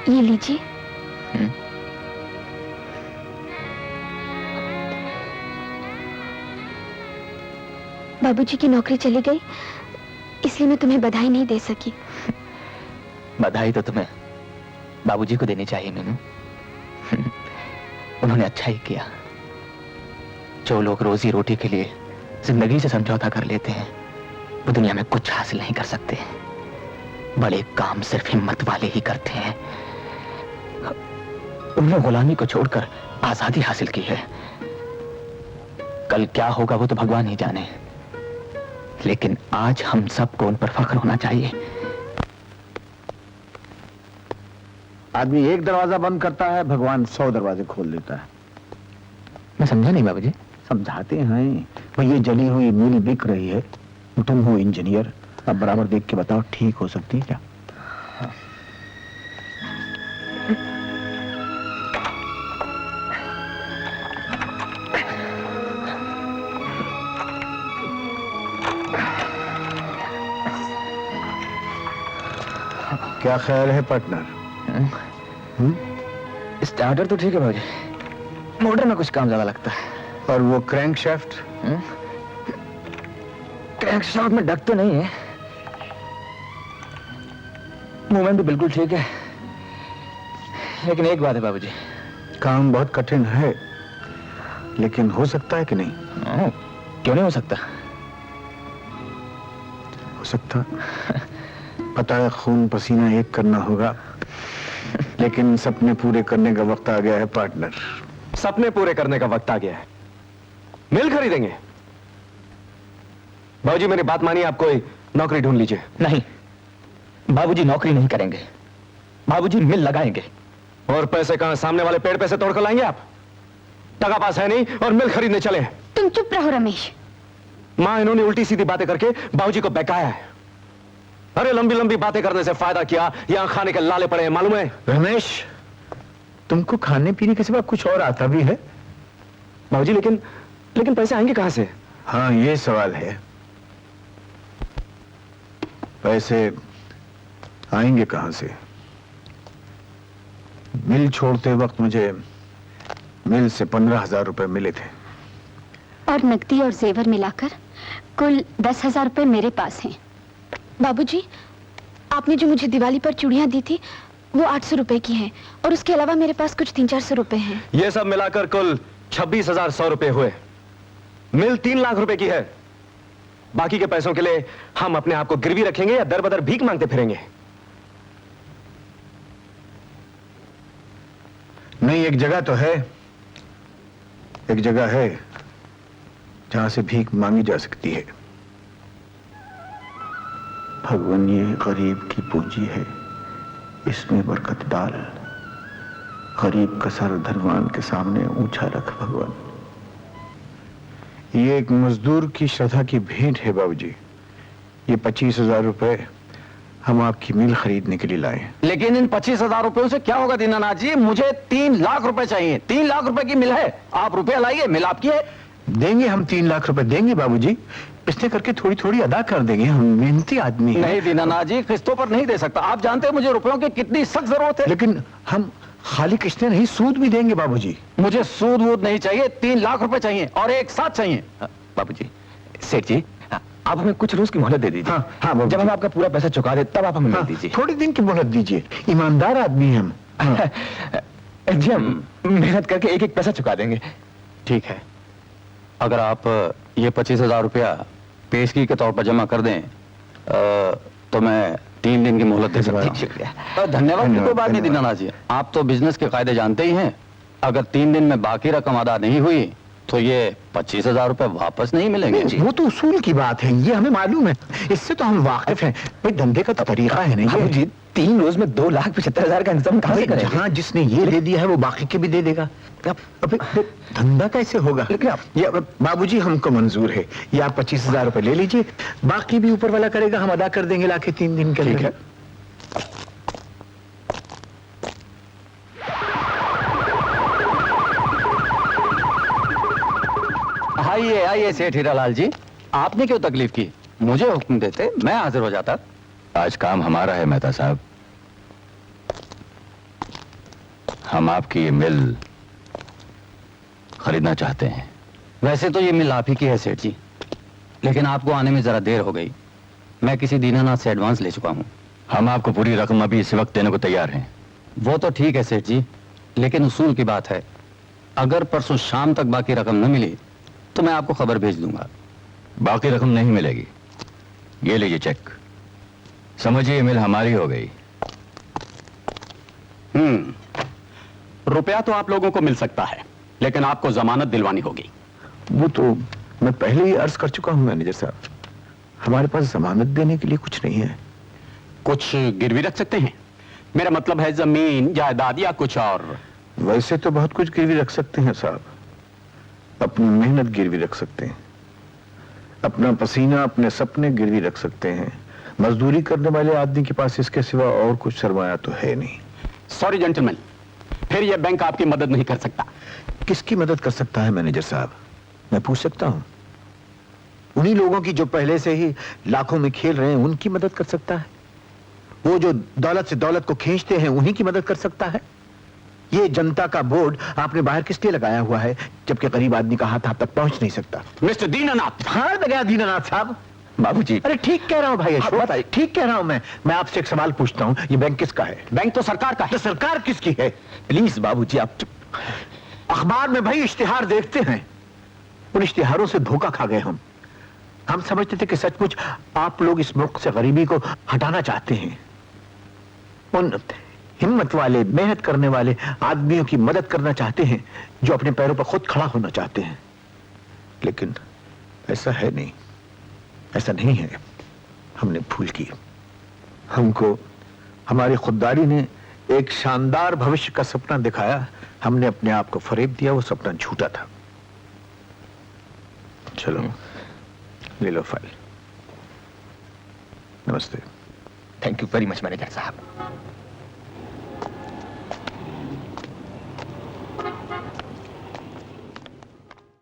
ये लीजिए। बाबूजी की नौकरी चली गई, इसलिए मैं तुम्हें बधाई नहीं दे सकी। बधाई तो तुम्हें बाबूजी को देनी चाहिए मीनू। उन्होंने अच्छा ही किया। जो लोग रोजी रोटी के लिए जिंदगी से समझौता कर लेते हैं, वो दुनिया में कुछ हासिल नहीं कर सकते। बड़े काम सिर्फ हिम्मत वाले ही करते हैं। उन्होंने गुलामी को छोड़कर आजादी हासिल की है। कल क्या होगा वो तो भगवान ही जाने, लेकिन आज हम सबको उन पर फख्र होना चाहिए। आदमी एक दरवाजा बंद करता है, भगवान 100 दरवाजे खोल देता है। मैं समझा नहीं बाबूजी। समझाते हैं भाई, ये जली हुई मिल बिक रही है, तुम हो इंजीनियर, अब बराबर देख के बताओ ठीक हो सकती है क्या? क्या ख्याल है पार्टनर? स्टार्टर तो ठीक है भाजी, मोटर में कुछ काम ज्यादा लगता है। और वो क्रैंक शाफ्ट? क्रैंक शाफ्ट में डक तो नहीं है, मूवमेंट भी बिल्कुल ठीक है, लेकिन एक बात है बाबूजी, काम बहुत कठिन है, लेकिन हो सकता है कि नहीं? क्यों नहीं हो सकता? हो सकता। पता है खून पसीना एक करना होगा, लेकिन सपने पूरे करने का वक्त आ गया है पार्टनर। सपने पूरे करने का वक्त आ गया है। मिल खरीदेंगे। बाबूजी मेरी बात मानिए, आप कोई नौकरी ढूंढ लीजिए। नहीं, बाबूजी नौकरी नहीं करेंगे, बाबूजी मिल लगाएंगे। और पैसे कहां? सामने वाले पेड़ पे से तोड़ कर लाएंगे आप? टका पास है नहीं और मिल खरीदने चले। तुम चुप रहो रमेश। मां इन्होंने उल्टी सीधी बातें करके बाबूजी को बहकाया है। अरे लंबी लंबी बातें करने से फायदा क्या, यहां खाने के लाले पड़े हैं, मालूम है? रमेश, तुमको खाने पीने के सिवा कुछ और आता भी है? बाबूजी लेकिन पैसे आएंगे कहां से? हाँ, ये सवाल है। पैसे आएंगे कहां से? मिल छोड़ते वक्त मुझे मिल से 15,000 रुपए मिले थे, और नकदी और जेवर मिलाकर कुल 10,000 रुपए मेरे पास हैं। बाबूजी, आपने जो मुझे दिवाली पर चूड़ियां दी थी वो 800 रुपए की हैं, और उसके अलावा मेरे पास कुछ 300-400 रुपए हैं। ये सब मिलाकर कुल 26,100 रुपए हुए। मिल 3 लाख रुपए की है। बाकी के पैसों के लिए हम अपने आप को गिरवी रखेंगे या दर बदर भीख मांगते फिरेंगे? नहीं, एक जगह तो है, एक जगह है जहां से भीख मांगी जा सकती है। भगवान, ये गरीब की पूंजी है, इसमें बरकत डाल। गरीब का सर धनवान के सामने ऊंचा रख भगवान। ये एक मजदूर की श्रद्धा की भेंट है बाबूजी। ये 25,000 रुपए हम आपकी मिल खरीदने के लिए लाए। लेकिन इन 25,000 रुपयों से क्या होगा दीनानाथ जी? मुझे 3 लाख रुपए चाहिए। 3 लाख रुपए की मिल है, आप रुपया लाइए, मिल आपकी है। देंगे, हम 3 लाख रुपए देंगे बाबूजी, इसने करके थोड़ी थोड़ी अदा कर देंगे, हम मेहनती आदमी हैं। नहीं दीनानाथ जी, किस्तों पर नहीं दे सकता। आप जानते हैं मुझे रुपयों की कितनी सख्त जरूरत है। लेकिन हम खाली किस्तें नहीं, सूद भी देंगे बाबूजी। मुझे सूद वूद नहीं चाहिए, 3 लाख रुपए चाहिए और एक साथ चाहिए। बाबूजी, सेठ जी, आप हमें कुछ रोज की मोहलत दे दीजिए। हाँ बाबूजी। जब हम आपका पूरा पैसा चुका दे तब आप हमें मिल दीजिए। थोड़ी दिन की मोहलत दीजिए, ईमानदार आदमी हैं हम। जी, हम मेहनत करके एक एक पैसा चुका देंगे। ठीक है, अगर आप ये 25,000 रुपया पेशगी के तौर पर जमा कर दें तो मैं 3 दिन की मोहलत दे सकता हूं। शुक्रिया। धन्यवाद की कोई बात नहीं दीनानाथ जी, आप तो बिजनेस के कायदे जानते ही हैं। अगर 3 दिन में बाकी रकम अदा नहीं हुई तो ये 25,000 रुपए वापस नहीं मिलेंगे। वो तो उसूल की बात है, ये हमें मालूम है, इससे तो हम वाकिफ हैं। भाई धंधे का तो तरीका है नहीं। बाबूजी, 3 रोज में 2,75,000 का इंतजाम कहां से करेंगे? जहां जिसने ये दे दिया है वो बाकी के भी दे देगा। अबे धंधा कैसे होगा? लेकिन ये बाबूजी हमको मंजूर है, ये आप 25,000 रुपए ले लीजिए, बाकी भी ऊपर वाला करेगा, हम अदा कर देंगे लाके 3 दिन के ठीक है। आइए आइए सेठ हीरालाल जी, आपने क्यों तकलीफ की? मुझे हुक्म देते, मैं हाजिर हो जाता। आज काम हमारा है मेहता साहब। हम आपकी ये मिल खरीदना चाहते हैं। वैसे तो ये मिल आप ही की है सेठ जी, लेकिन आपको आने में जरा देर हो गई। मैं किसी दीनानाथ से एडवांस ले चुका हूं। हम आपको पूरी रकम अभी इस वक्त देने को तैयार हैं। वो तो ठीक है सेठ जी, लेकिन उसूल की बात है, अगर परसों शाम तक बाकी रकम न मिली तो मैं आपको खबर भेज दूंगा। बाकी रकम नहीं मिलेगी। ये लीजिए चेक, समझिए मिल हमारी हो गई। रुपया तो आप लोगों को मिल सकता है, लेकिन आपको जमानत दिलवानी होगी। वो तो मैं पहले ही अर्ज कर चुका हूं मैनेजर साहब, हमारे पास जमानत देने के लिए कुछ नहीं है। कुछ गिरवी रख सकते हैं? मेरा मतलब है जमीन, जायदाद या कुछ और। वैसे तो बहुत कुछ गिरवी रख सकते हैं साहब, अपनी मेहनत गिरवी रख सकते हैं, अपना पसीना, अपने सपने गिरवी रख सकते हैं। मजदूरी करने वाले आदमी के पास इसके सिवा और कुछ सरमाया तो है नहीं। सॉरी जेंटलमैन, फिर यह बैंक आपकी मदद नहीं कर सकता। किसकी मदद कर सकता है मैनेजर साहब, मैं पूछ सकता हूं? उन्हीं लोगों की जो पहले से ही लाखों में खेल रहे हैं, उनकी मदद कर सकता है। वो जो दौलत से दौलत को खींचते हैं, उन्हीं की मदद कर सकता है। ये जनता का बोर्ड आपने बाहर किस लिए लगाया हुआ है, जबकि गरीब आदमी का हाथ आप तक पहुंच नहीं सकता? मिस्टर दीनानाथ। हाँ गया दीनानाथ साहब। बाबूजी, अरे ठीक कह रहा हूं भाई अशोक, बताइए। ठीक कह रहा हूं मैं आपसे एक सवाल पूछता हूं, ये बैंक किसका है? बैंक तो सरकार का है। तो सरकार किसकी है? प्लीज बाबूजी आप चुप। अखबार में भाई इश्तिहार देखते हैं, उन इश्तिहारों से धोखा खा गए हम समझते थे कि सचमुच आप लोग इस मुल्क से गरीबी को हटाना चाहते हैं, उन हिम्मत वाले, मेहनत करने वाले आदमियों की मदद करना चाहते हैं जो अपने पैरों पर खुद खड़ा होना चाहते हैं। लेकिन ऐसा है नहीं, ऐसा नहीं है। हमने भूल की। हमको हमारी खुददारी ने एक शानदार भविष्य का सपना दिखाया, हमने अपने आप को फरेब दिया, वो सपना झूठा था। चलो ले लो फाइल। नमस्ते। Thank you very much manager साहब।